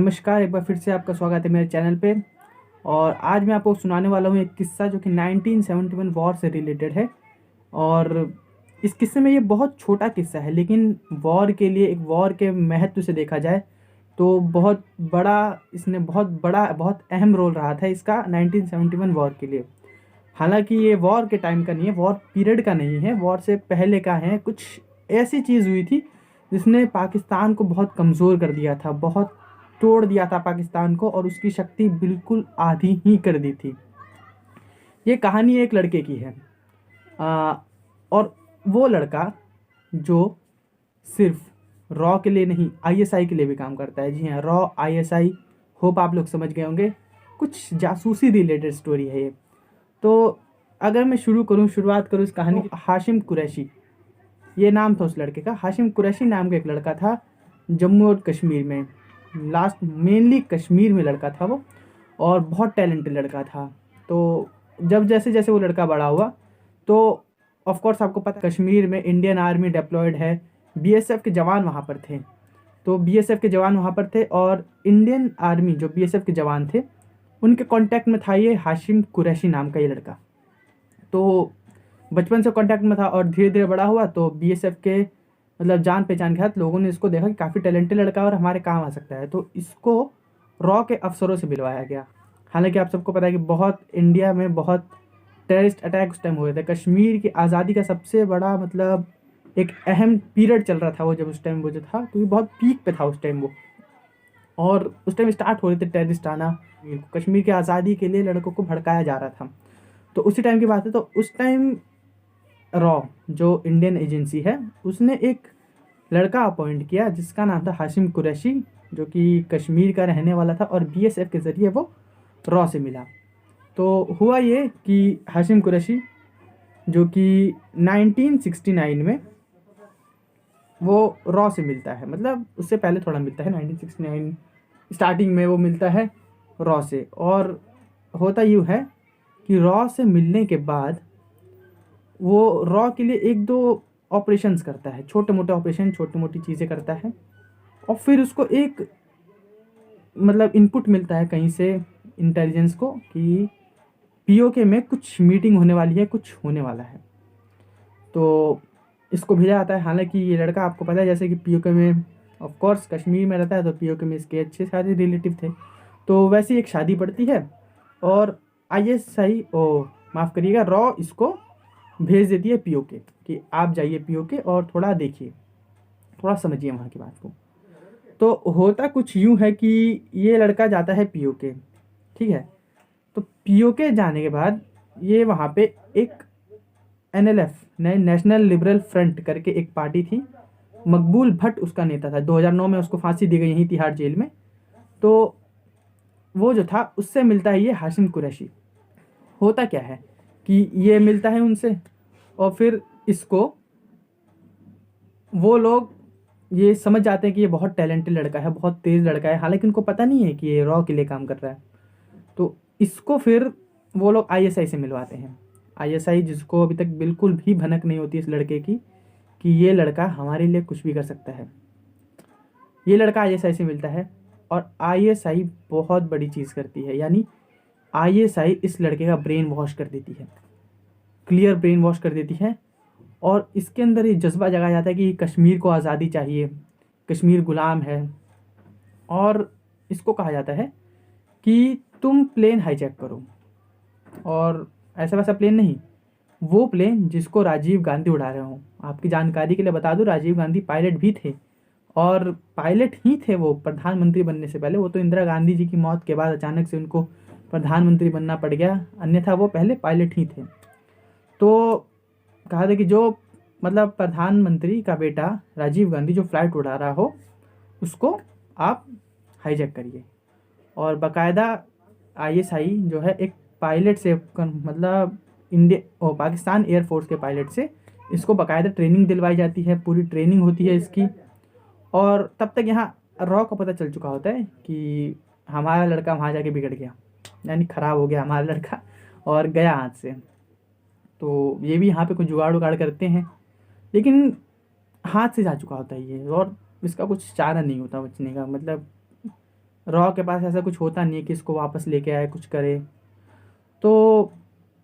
नमस्कार, एक बार फिर से आपका स्वागत है मेरे चैनल पे। और आज मैं आपको सुनाने वाला हूँ एक किस्सा जो कि 1971 वॉर से रिलेटेड है। और इस किस्से में ये बहुत छोटा किस्सा है, लेकिन वॉर के लिए, एक वॉर के महत्व से देखा जाए तो बहुत बड़ा, इसने बहुत अहम रोल रहा था इसका 1971 वॉर के लिए। हालांकि ये वॉर के टाइम का नहीं है, वॉर पीरियड का नहीं है, वॉर से पहले का है। कुछ ऐसी चीज़ हुई थी जिसने पाकिस्तान को बहुत कमज़ोर कर दिया था, बहुत तोड़ दिया था पाकिस्तान को, और उसकी शक्ति बिल्कुल आधी ही कर दी थी। ये कहानी एक लड़के की है। आ, और वो लड़का जो सिर्फ रॉ के लिए नहीं, आईएसआई के लिए भी काम करता है। जी हाँ, रॉ, आईएसआई, होप आप लोग समझ गए होंगे। कुछ जासूसी रिलेटेड स्टोरी है ये। तो अगर मैं शुरुआत करूँ इस कहानी की, हाशिम कुरैशी ये नाम था उस लड़के का। हाशिम कुरैशी नाम का एक लड़का था, जम्मू और कश्मीर में, लास्ट मेनली कश्मीर में लड़का था वो, और बहुत टैलेंटेड लड़का था। तो जब जैसे जैसे वो लड़का बड़ा हुआ तो ऑफ कोर्स आपको पता है कश्मीर में इंडियन आर्मी डिप्लॉयड है, बीएसएफ के जवान वहाँ पर थे। तो बीएसएफ के जवान वहाँ पर थे, और इंडियन आर्मी जो बीएसएफ के जवान थे उनके कांटेक्ट में था ये हाशिम कुरैशी नाम का ये लड़का। तो बचपन से कांटेक्ट में था और धीरे धीरे बड़ा हुआ तो बीएसएफ के मतलब जान पहचान के साथ लोगों ने इसको देखा कि काफ़ी टैलेंटेड लड़का है और हमारे काम आ सकता है, तो इसको रॉ के अफसरों से मिलवाया गया। हालांकि आप सबको पता है कि बहुत इंडिया में बहुत टेररिस्ट अटैक उस टाइम हुए थे। कश्मीर की आज़ादी का सबसे बड़ा मतलब एक अहम पीरियड चल रहा था वो, जब उस टाइम वो जो था, क्योंकि बहुत पीक पे था उस टाइम वो। और उस टाइम स्टार्ट हो रहे थे टेररिस्ट आना, कश्मीर की आज़ादी के लिए लड़कों को भड़काया जा रहा था। तो उसी टाइम की बात है। तो उस टाइम रॉ जो इंडियन एजेंसी है उसने एक लड़का अपॉइंट किया जिसका नाम था हाशिम कुरैशी, जो कि कश्मीर का रहने वाला था, और बीएसएफ के ज़रिए वो रॉ से मिला। तो हुआ ये कि हाशिम कुरैशी जो कि 1969 में वो रॉ से मिलता है, मतलब उससे पहले थोड़ा मिलता है, 1969 स्टार्टिंग में वो मिलता है रॉ से। और होता यूँ है कि रॉ से मिलने के बाद वो रॉ के लिए एक दो ऑपरेशंस करता है, छोटे मोटे ऑपरेशन, छोटी मोटी चीज़ें करता है। और फिर उसको एक मतलब इनपुट मिलता है कहीं से इंटेलिजेंस को कि पीओके में कुछ मीटिंग होने वाली है, कुछ होने वाला है। तो इसको भेजा जाता है। हालांकि ये लड़का, आपको पता है जैसे कि पीओके में ऑफ कोर्स कश्मीर में रहता है, तो पीओके में इसके अच्छे सारे रिलेटिव थे। तो वैसे ही एक शादी पड़ती है और आईएसआई, ओ माफ़ करिएगा, रॉ इसको भेज देती है पीओके कि आप जाइए पीओके और थोड़ा देखिए, थोड़ा समझिए वहाँ की बात को। तो होता कुछ यूँ है कि ये लड़का जाता है पीओके, ठीक है। तो पीओके जाने के बाद ये वहाँ पे एक एनएलएफ, नेशनल लिबरल फ्रंट करके एक पार्टी थी, मकबूल भट्ट उसका नेता था। 2009 में उसको फांसी दी गई यहीं तिहाड़ जेल में। तो वो जो था उससे मिलता है ये हाशिम कुरैशी। होता क्या है कि ये मिलता है उनसे, और फिर इसको वो लोग ये समझ जाते हैं कि ये बहुत टैलेंटेड लड़का है, बहुत तेज़ लड़का है। हालांकि उनको पता नहीं है कि ये रॉ के लिए काम कर रहा है। तो इसको फिर वो लोग आईएसआई से मिलवाते हैं। आईएसआई जिसको अभी तक बिल्कुल भी भनक नहीं होती इस लड़के की कि ये लड़का हमारे लिए कुछ भी कर सकता है। ये लड़का आईएसआई से मिलता है और आईएसआई बहुत बड़ी चीज़ करती है, यानी आईएसआई इस लड़के का ब्रेन वॉश कर देती है, क्लियर ब्रेन वॉश कर देती है। और इसके अंदर ये जज्बा जगाया जाता है कि कश्मीर को आज़ादी चाहिए, कश्मीर गुलाम है। और इसको कहा जाता है कि तुम प्लेन हाईजैक करो, और ऐसा वैसा प्लेन नहीं, वो प्लेन जिसको राजीव गांधी उड़ा रहे हों। आपकी जानकारी के लिए बता दूं, राजीव गांधी पायलट भी थे, और पायलट ही थे वो प्रधानमंत्री बनने से पहले। वो तो इंदिरा गांधी जी की मौत के बाद अचानक से उनको प्रधानमंत्री बनना पड़ गया, अन्यथा वो पहले पायलट ही थे। तो कहा था कि जो मतलब प्रधानमंत्री का बेटा राजीव गांधी जो फ्लाइट उड़ा रहा हो उसको आप हाईजैक करिए। और बाकायदा आईएसआई जो है एक पायलट से, मतलब इंडिया और पाकिस्तान एयरफोर्स के पायलट से इसको बाकायदा ट्रेनिंग दिलवाई जाती है, पूरी ट्रेनिंग होती है इसकी। और तब तक यहाँ रॉ को पता चल चुका होता है कि हमारा लड़का वहाँ जाके बिगड़ गया, यानी ख़राब हो गया हमारा लड़का और गया हाथ से। तो ये भी यहाँ पे कुछ जुगाड़ उगाड़ करते हैं, लेकिन हाथ से जा चुका होता है ये, और इसका कुछ चारा नहीं होता बचने का। मतलब रॉ के पास ऐसा कुछ होता नहीं है कि इसको वापस लेके आए कुछ करे। तो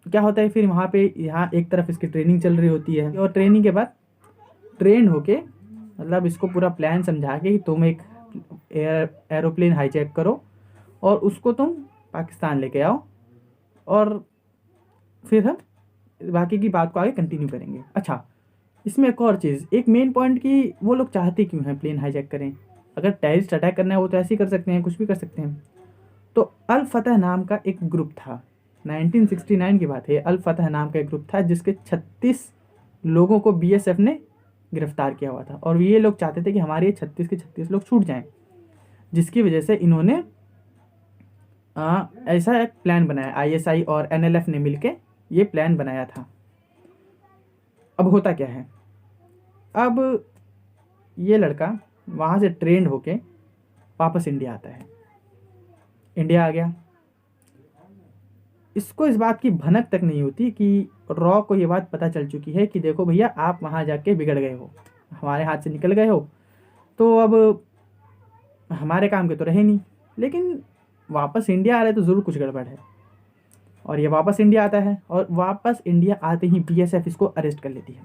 क्या होता है फिर वहाँ पे, यहाँ एक तरफ इसकी ट्रेनिंग चल रही होती है और ट्रेनिंग के बाद ट्रेन होके मतलब इसको पूरा प्लान समझा के कि तुम एक एरोप्लेन हाईजैक करो और उसको तुम पाकिस्तान लेके आओ, और फिर हम बाकी की बात को आगे कंटिन्यू करेंगे। अच्छा, इसमें एक और चीज़, एक मेन पॉइंट कि वो लोग चाहते क्यों हैं प्लेन हाईजैक करें। अगर टेररिस्ट अटैक करना है वो तो ऐसे ही कर सकते हैं, कुछ भी कर सकते हैं। तो अल फतह नाम का एक ग्रुप था, 1969 की बात है। अल फतह नाम का एक ग्रुप था जिसके 36 लोगों को बीएसएफ ने गिरफ्तार किया हुआ था, और ये लोग चाहते थे कि हमारे ये 36 के 36 लोग छूट जाएं, जिसकी वजह से इन्होंने ऐसा एक प्लान बनाया। आईएसआई और एनएलएफ ने मिलके ये प्लान बनाया था। अब होता क्या है, अब ये लड़का वहाँ से ट्रेंड होके वापस इंडिया आता है। इंडिया आ गया, इसको इस बात की भनक तक नहीं होती कि रॉ को ये बात पता चल चुकी है कि देखो भैया आप वहाँ जाके बिगड़ गए हो, हमारे हाथ से निकल गए हो, तो अब हमारे काम के तो रहे नहीं। लेकिन वापस इंडिया आ रहे तो ज़रूर कुछ गड़बड़ है। और ये वापस इंडिया आता है, और वापस इंडिया आते ही बीएसएफ इसको अरेस्ट कर लेती है।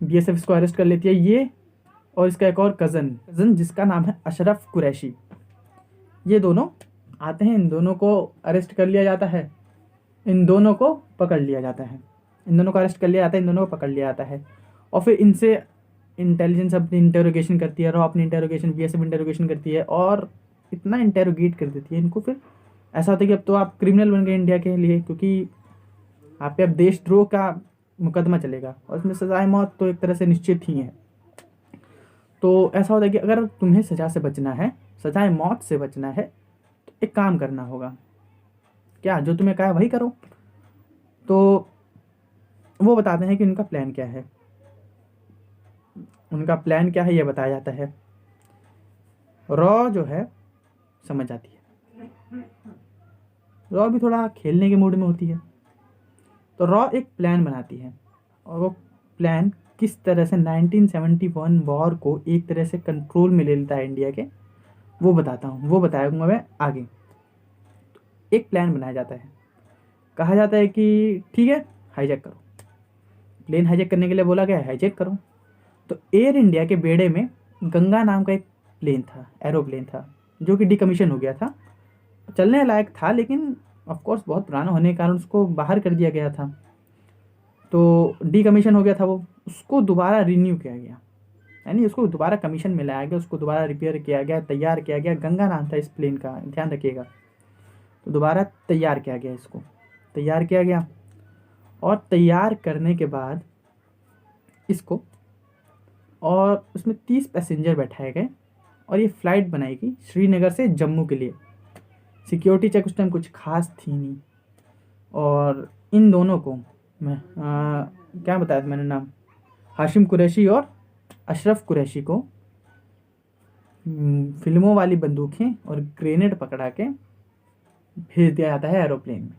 बीएसएफ इसको अरेस्ट कर लेती है, ये और इसका एक और कज़न जिसका नाम है अशरफ कुरैशी। ये दोनों आते हैं, इन दोनों को अरेस्ट कर लिया जाता है, इन दोनों को पकड़ लिया जाता है, इन दोनों को अरेस्ट कर लिया जाता है, इन दोनों को पकड़ लिया जाता है। और फिर इनसे इंटेलिजेंस अपनी इंटेरोगेशन करती है, रॉ अपनी इंटेरोगेशन, बीएसएफ इंटेरोगेशन करती है, और इतना इंटेरोगेट कर देती है इनको। फिर ऐसा होता है कि अब तो आप क्रिमिनल बन गए इंडिया के लिए, क्योंकि आप पे अब देशद्रोह का मुकदमा चलेगा और इसमें सजाए मौत तो एक तरह से निश्चित ही है। तो ऐसा होता है कि अगर तुम्हें सज़ा से बचना है, सजाए मौत से बचना है, तो एक काम करना होगा, क्या जो तुम्हें कहा है वही करो। तो वो बताते हैं कि उनका प्लान क्या है। उनका प्लान क्या है ये बताया जाता है। रॉ जो है समझ जाती है, रॉ भी थोड़ा खेलने के मूड में होती है, तो रॉ एक प्लान बनाती है, और वो प्लान किस तरह से 1971 वॉर को एक तरह से कंट्रोल में ले लेता है इंडिया के, वो बताता हूँ, वो बताऊँगा मैं आगे। तो एक प्लान बनाया जाता है, कहा जाता है कि ठीक है हाईजैक करो, प्लेन हाईजैक करने के लिए बोला गया है, हाईजैक करो। तो एयर इंडिया के बेड़े में गंगा नाम का एक प्लेन था, एरोप्लेन था, जो कि डिकमीशन हो गया था, चलने लायक था लेकिन ऑफ कोर्स बहुत पुराना होने के कारण उसको बाहर कर दिया गया था। तो डिकमीशन हो गया था वो, उसको दोबारा रिन्यू किया गया, यानी उसको दोबारा कमीशन में लाया गया, उसको दोबारा रिपेयर किया गया, तैयार किया गया। गंगा नाम था इस प्लेन का, ध्यान रखिएगा। तो दोबारा तैयार किया गया, इसको तैयार किया गया, और तैयार करने के बाद इसको, और उसमें 30 पैसेंजर बैठाए गए, और ये फ़्लाइट बनाएगी श्रीनगर से जम्मू के लिए। सिक्योरिटी चेक उस टाइम कुछ खास थी नहीं, और इन दोनों को मैं क्या बताया था मैंने नाम, हाशिम कुरैशी और अशरफ कुरैशी को फिल्मों वाली बंदूकें और ग्रेनेड पकड़ा के भेज दिया जाता है एरोप्लेन में।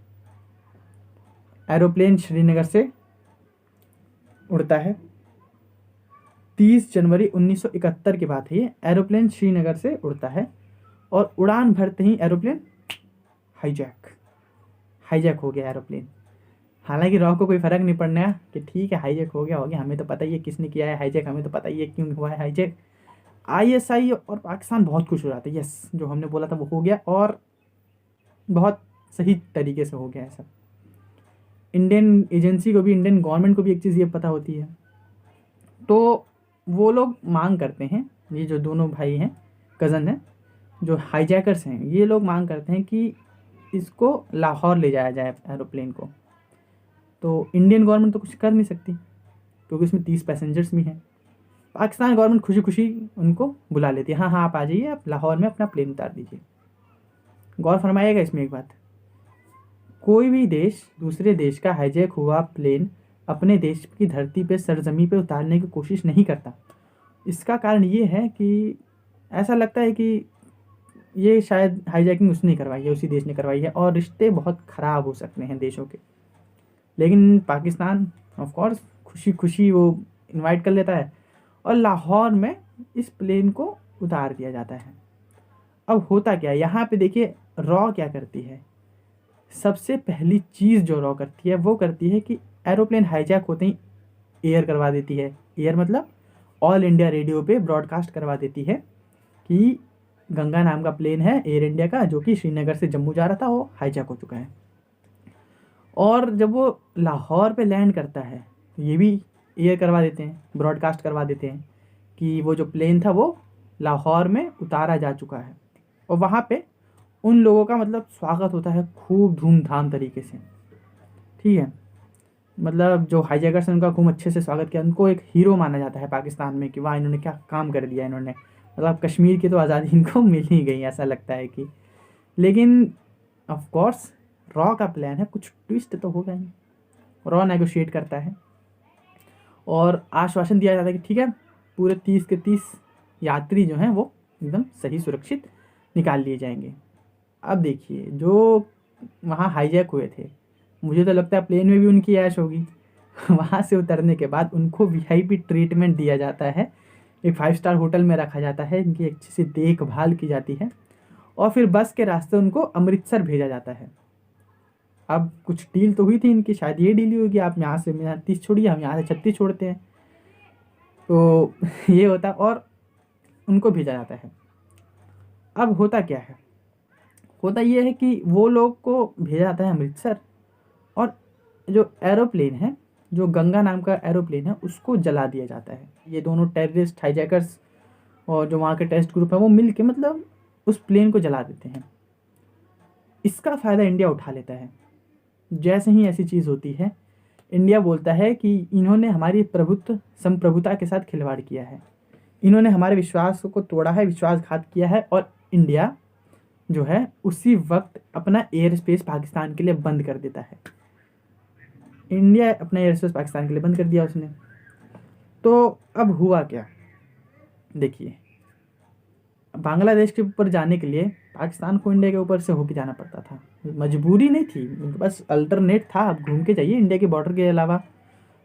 एरोप्लेन श्रीनगर से उड़ता है, 30 जनवरी 1971 की बात है ये। एरोप्लेन श्रीनगर से उड़ता है, और उड़ान भरते ही एरोप्लेन हाईजैक हो गया एरोप्लेन। हालांकि रॉ को कोई फ़र्क नहीं पड़ना कि ठीक है हाईजैक हो गया, हमें तो पता ही है किसने किया है हाईजैक, हमें तो पता ही है क्यों हुआ है हाईजैक। आईएसआई और पाकिस्तान बहुत खुश हो जाते हैं, यस जो हमने बोला था वो हो गया, और बहुत सही तरीके से हो गया है सब। इंडियन एजेंसी को भी, इंडियन गवर्नमेंट को भी एक चीज़ ये पता होती है। तो वो लोग मांग करते हैं, ये जो दोनों भाई हैं, कज़न हैं, जो हाईजैकर्स हैं, ये लोग मांग करते हैं कि इसको लाहौर ले जाया जाए एरोप्लेन को। तो इंडियन गवर्नमेंट तो कुछ कर नहीं सकती, क्योंकि इसमें 30 पैसेंजर्स भी हैं। पाकिस्तान गवर्नमेंट खुशी खुशी उनको बुला लेती है, हाँ हाँ आप आ जाइए, आप लाहौर में अपना प्लेन उतार दीजिए। गौर फरमाइएगा इसमें एक बात, कोई भी देश दूसरे देश का हाईजैक हुआ प्लेन अपने देश की धरती पे, सरजमी पे उतारने की कोशिश नहीं करता। इसका कारण ये है कि ऐसा लगता है कि ये शायद हाईजैकिंग उसने करवाई है, उसी देश ने करवाई है, और रिश्ते बहुत ख़राब हो सकते हैं देशों के। लेकिन पाकिस्तान ऑफ कोर्स खुशी खुशी वो इनवाइट कर लेता है, और लाहौर में इस प्लेन को उतार दिया जाता है। अब होता क्या है यहाँ पे, देखिए रॉ क्या करती है। सबसे पहली चीज़ जो रॉ करती है वो करती है कि एरोप्लेन हाईजैक होते ही एयर करवा देती है। एयर मतलब ऑल इंडिया रेडियो पे ब्रॉडकास्ट करवा देती है कि गंगा नाम का प्लेन है एयर इंडिया का, जो कि श्रीनगर से जम्मू जा रहा था, वो हाईजैक हो चुका है। और जब वो लाहौर पे लैंड करता है तो ये भी एयर करवा देते हैं, ब्रॉडकास्ट करवा देते हैं कि वो जो प्लेन था वो लाहौर में उतारा जा चुका है। और वहाँ पे उन लोगों का मतलब स्वागत होता है खूब धूमधाम तरीके से, ठीक है। मतलब जो हाईजैकर्स हैं उनका खूब अच्छे से स्वागत किया, उनको एक हीरो माना जाता है पाकिस्तान में कि वाह इन्होंने क्या काम कर दिया इन्होंने, मतलब कश्मीर की तो आज़ादी इनको मिल ही गई, ऐसा लगता है कि। लेकिन ऑफ कोर्स रॉ का प्लान है, कुछ ट्विस्ट तो होगा ही। रॉ नेगोशिएट करता है और आश्वासन दिया जाता है कि ठीक है पूरे 30 के 30 यात्री जो हैं वो एकदम सही सुरक्षित निकाल लिए जाएंगे। अब देखिए जो वहाँ हाईजैक हुए थे, मुझे तो लगता है प्लेन में भी उनकी ऐश होगी। वहाँ से उतरने के बाद उनको वीआईपी ट्रीटमेंट दिया जाता है, एक 5 स्टार होटल में रखा जाता है, इनकी अच्छी सी देखभाल की जाती है और फिर बस के रास्ते उनको अमृतसर भेजा जाता है। अब कुछ डील तो हुई थी इनकी, शायद ये डील हुई कि आप यहाँ से 30 छोड़िए, हम यहाँ से 36 छोड़ते हैं, तो ये होता और उनको भेजा जाता है। अब होता क्या है, होता ये है कि वो लोग को भेजा जाता है अमृतसर और जो एरोप्लेन है, जो गंगा नाम का एरोप्लेन है, उसको जला दिया जाता है। ये दोनों टेररिस्ट हाईजैकर्स और जो वहाँ के टेररिस्ट ग्रुप है वो मिल के मतलब उस प्लेन को जला देते हैं। इसका फ़ायदा इंडिया उठा लेता है। जैसे ही ऐसी चीज़ होती है इंडिया बोलता है कि इन्होंने हमारी प्रभुत्व संप्रभुता के साथ खिलवाड़ किया है, इन्होंने हमारे विश्वास को तोड़ा है, विश्वासघात किया है। और इंडिया जो है उसी वक्त अपना एयर स्पेस पाकिस्तान के लिए बंद कर देता है। इंडिया अपना एयर स्पेस पाकिस्तान के लिए बंद कर दिया उसने। तो अब हुआ क्या, देखिए बांग्लादेश के ऊपर जाने के लिए पाकिस्तान को इंडिया के ऊपर से होके जाना पड़ता था, मजबूरी नहीं थी उनके पास, अल्टरनेट था, आप घूम के जाइए इंडिया के बॉर्डर के अलावा।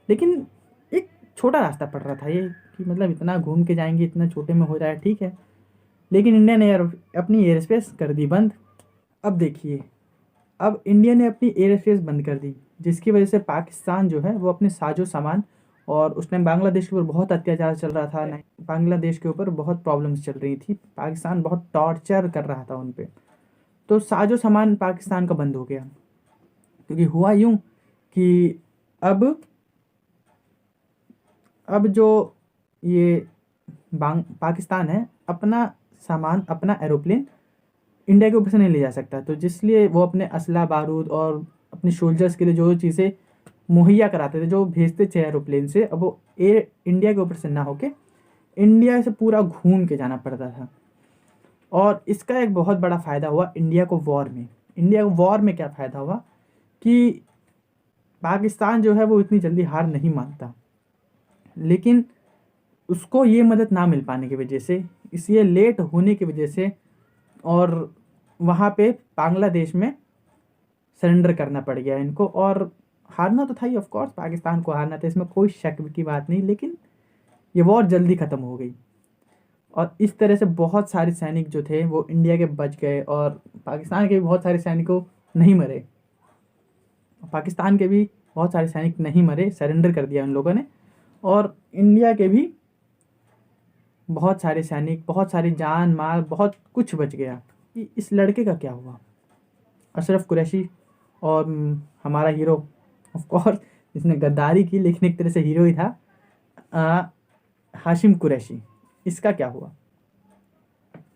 लेकिन एक छोटा रास्ता पड़ रहा था ये कि मतलब इतना घूम के जाएंगे, इतना छोटे में हो जाए, ठीक है। लेकिन इंडिया ने अपनी एयर स्पेस कर दी बंद। अब देखिए अब इंडिया ने अपनी एयर स्पेस बंद कर दी, जिसकी वजह से पाकिस्तान जो है वो अपने साजो सामान, और उस टाइम बांग्लादेश के ऊपर बहुत अत्याचार चल रहा था, बांग्लादेश के ऊपर बहुत प्रॉब्लम्स चल रही थी, पाकिस्तान बहुत टॉर्चर कर रहा था उन पे, तो साजो सामान पाकिस्तान का बंद हो गया। क्योंकि हुआ यूं कि अब जो ये पाकिस्तान है अपना सामान, अपना एरोप्लेन इंडिया के ऊपर से नहीं ले जा सकता, तो जिसलिए वो अपने असला बारूद और अपने सोल्जर्स के लिए जो चीज़ें मुहैया कराते थे, जो भेजते थे एरोप्लेन से, अब वो एयर इंडिया के ऊपर से ना होके इंडिया से पूरा घूम के जाना पड़ता था। और इसका एक बहुत बड़ा फ़ायदा हुआ इंडिया को वॉर में। इंडिया को वॉर में क्या फ़ायदा हुआ कि पाकिस्तान जो है वो इतनी जल्दी हार नहीं मानता, लेकिन उसको ये मदद ना मिल पाने की वजह से, इसलिए लेट होने की वजह से, और वहाँ पे बांग्लादेश में सरेंडर करना पड़ गया इनको। और हारना तो था ही, ऑफ कोर्स पाकिस्तान को हारना था, इसमें कोई शक की बात नहीं, लेकिन ये वॉर जल्दी ख़त्म हो गई। और इस तरह से बहुत सारे सैनिक जो थे वो इंडिया के बच गए, और पाकिस्तान के भी बहुत सारे सैनिकों नहीं मरे, पाकिस्तान के भी बहुत सारे सैनिक नहीं मरे, सरेंडर कर दिया उन लोगों ने। और इंडिया के भी बहुत सारे सैनिक, बहुत सारी जान माल, बहुत कुछ बच गया। कि इस लड़के का क्या हुआ, अशरफ कुरैशी, और हमारा हीरो ऑफ कोर्स जिसने गद्दारी की लेकिन एक तरह से हीरो ही था, हाशिम कुरैशी, इसका क्या हुआ।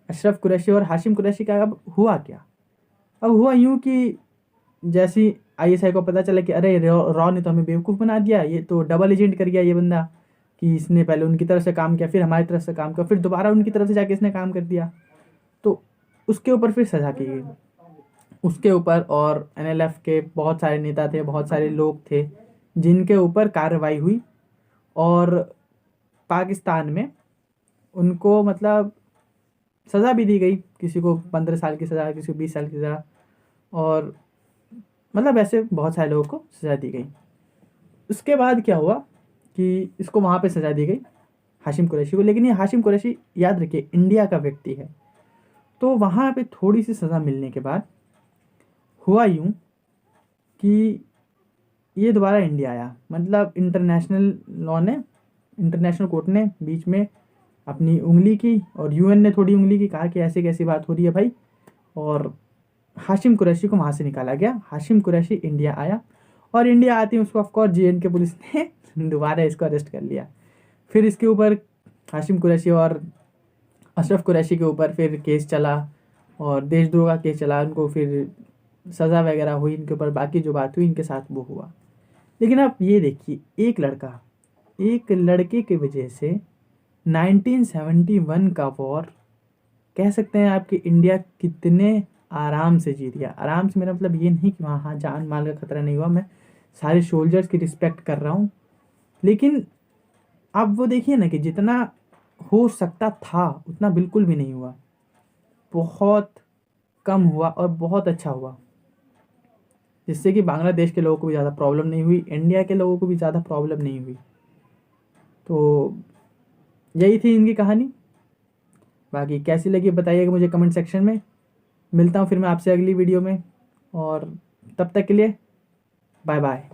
अशरफ कुरैशी और हाशिम कुरैशी का अब हुआ क्या, अब हुआ यूं कि जैसी आईएसआई को पता चला कि अरे रॉ ने तो हमें बेवकूफ़ बना दिया, ये तो डबल एजेंट कर गया ये बंदा, कि इसने पहले उनकी तरफ से काम किया, फिर हमारी तरफ से काम किया, फिर दोबारा उनकी तरफ से जाके इसने काम कर दिया, तो उसके ऊपर फिर सज़ा की गई उसके ऊपर। और एनएलएफ के बहुत सारे नेता थे, बहुत सारे लोग थे जिनके ऊपर कार्रवाई हुई, और पाकिस्तान में उनको मतलब सज़ा भी दी गई, किसी को 15 साल की सज़ा, किसी को 20 साल की सज़ा, और मतलब ऐसे बहुत सारे लोगों को सज़ा दी गई। उसके बाद क्या हुआ कि इसको वहाँ पे सज़ा दी गई हाशिम कुरैशी को, लेकिन ये हाशिम कुरैशी याद रखिए इंडिया का व्यक्ति है, तो वहाँ पे थोड़ी सी सज़ा मिलने के बाद हुआ यूँ कि ये दोबारा इंडिया आया। मतलब इंटरनेशनल कोर्ट ने बीच में अपनी उंगली की और यूएन ने थोड़ी उंगली की, कहा कि ऐसे कैसी बात हो रही है भाई, और हाशिम कुरैशी को वहाँ से निकाला गया। हाशिम कुरैशी इंडिया आया और इंडिया आती है उसको ऑफकोर्स JNK पुलिस ने दोबारा इसको अरेस्ट कर लिया। फिर इसके ऊपर हाशिम कुरैशी और अशरफ कुरैशी के ऊपर फिर केस चला और देशद्रोह का केस चला। उनको फिर सज़ा वगैरह हुई इनके ऊपर, बाकी जो बात हुई इनके साथ वो हुआ। लेकिन आप ये देखिए, एक लड़के की वजह से 1971 का वॉर कह सकते हैं आपके इंडिया कितने आराम से जीत गया। आराम से मेरा मतलब ये नहीं कि वहाँ जान माल का खतरा नहीं हुआ, मैं सारे सोल्जर्स की रिस्पेक्ट कर रहा हूँ, लेकिन अब वो देखिए ना कि जितना हो सकता था उतना बिल्कुल भी नहीं हुआ, बहुत कम हुआ और बहुत अच्छा हुआ, जिससे कि बांग्लादेश के लोगों को भी ज़्यादा प्रॉब्लम नहीं हुई, इंडिया के लोगों को भी ज़्यादा प्रॉब्लम नहीं हुई। तो यही थी इनकी कहानी। बाकी कैसी लगी बताइएगा मुझे कमेंट सेक्शन में। मिलता हूँ फिर मैं आपसे अगली वीडियो में, और तब तक के लिए बाय बाय।